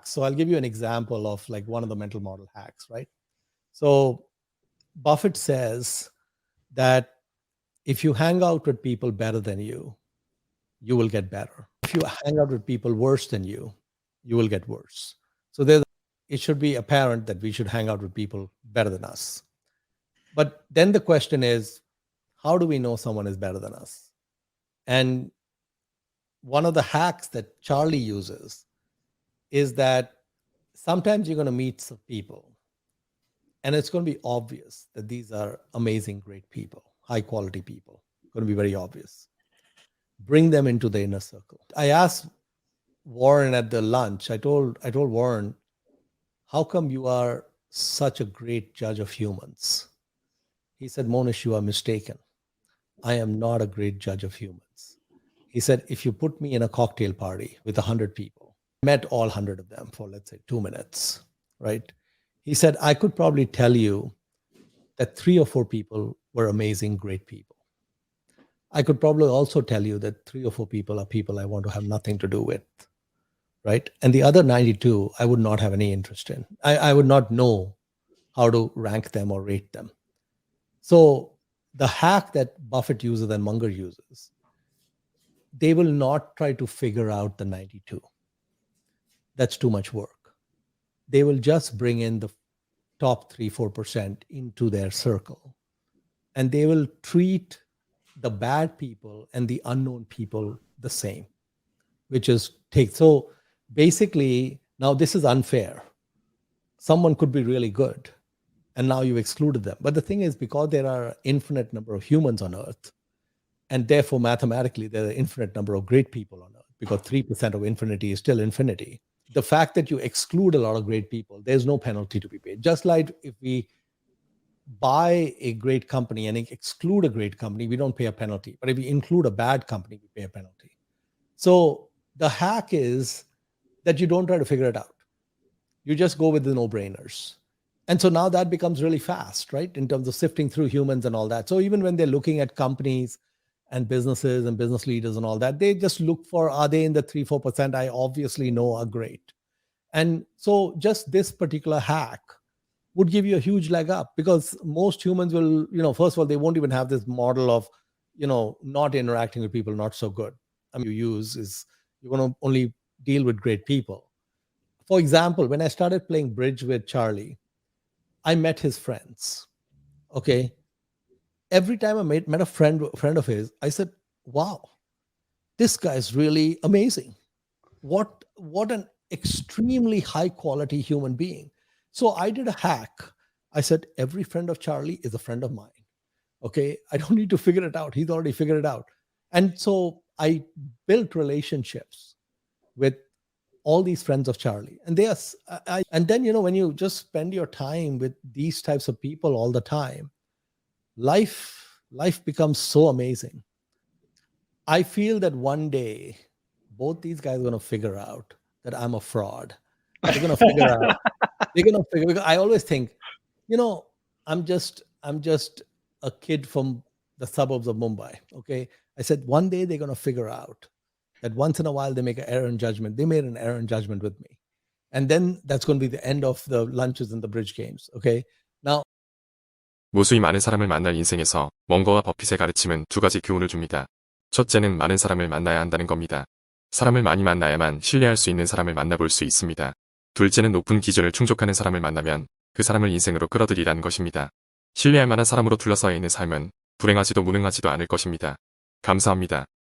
hacks. So I'll give you an example of like one of the mental model hacks, right? So Buffett says that if you hang out with people better than you will get better. If you hang out with people worse than you will get worse. So it should be apparent that we should hang out with people better than us. But then the question is, how do we know someone is better than us? And one of the hacks that Charlie uses is that sometimes you're going to meet some people and it's going to be obvious that these are amazing, great people, high quality people. It's going to be very obvious. Bring them into the inner circle. I asked Warren at the lunch, I told Warren, how come you are such a great judge of humans? He said, Monish, you are mistaken. I am not a great judge of humans. He said, if you put me in a cocktail party with 100 people, met all 100 of them for, let's say, 2 minutes, right? He said, I could probably tell you that 3 or 4 people were amazing, great people. I could probably also tell you that 3 or 4 people are people I want to have nothing to do with, right? And the other 92, I would not have any interest in. I would not know how to rank them or rate them. So the hack that Buffett uses and Munger uses, they will not try to figure out the 92. That's too much work. They will just bring in the top 3-4% into their circle. And they will treat the bad people and the unknown people the same, which is so basically, now this is unfair. Someone could be really good and now you've excluded them. But the thing is, because there are an infinite number of humans on earth, and therefore mathematically there are an infinite number of great people on earth, because 3% of infinity is still infinity. The fact that you exclude a lot of great people, there's no penalty to be paid. Just like if we buy a great company and exclude a great company, we don't pay a penalty. But if we include a bad company, we pay a penalty. So the hack is that you don't try to figure it out. You just go with the no-brainers. And so now that becomes really fast, right? In terms of sifting through humans and all that. So even when they're looking at companies and businesses and business leaders and all that, they just look for, are they in the 3-4% I obviously know are great? And so just this particular hack would give you a huge leg up, because most humans will, first of all, they won't even have this model of, not interacting with people not so good. I mean, you use is you're going to only deal with great people. For example, when I started playing bridge with Charlie, I met his friends. Okay. Every time I met a friend of his, I said, wow, this guy is really amazing. What an extremely high quality human being. So I did a hack. I said, every friend of Charlie is a friend of mine. Okay. I don't need to figure it out. He's already figured it out. And so I built relationships with all these friends of Charlie. And and then, when you just spend your time with these types of people all the time, life becomes so amazing. I feel that one day, both these guys are going to figure out that I'm a fraud. They're going to figure out. Because I always think, I'm just a kid from the suburbs of Mumbai. Okay. I said, one day they're going to figure out that once in a while they make an error in judgment. They made an error in judgment with me. And then that's going to be the end of the lunches and the bridge games. Okay. Now, 무수히 많은 사람을 만날 인생에서 멍거와 버핏의 가르침은 2가지 교훈을 줍니다. 첫째는 많은 사람을 만나야 한다는 겁니다. 사람을 많이 만나야만 신뢰할 수 있는 사람을 만나볼 수 있습니다. 둘째는 높은 기준을 충족하는 사람을 만나면 그 사람을 인생으로 끌어들이라는 것입니다. 신뢰할 만한 사람으로 둘러싸여 있는 삶은 불행하지도 무능하지도 않을 것입니다. 감사합니다.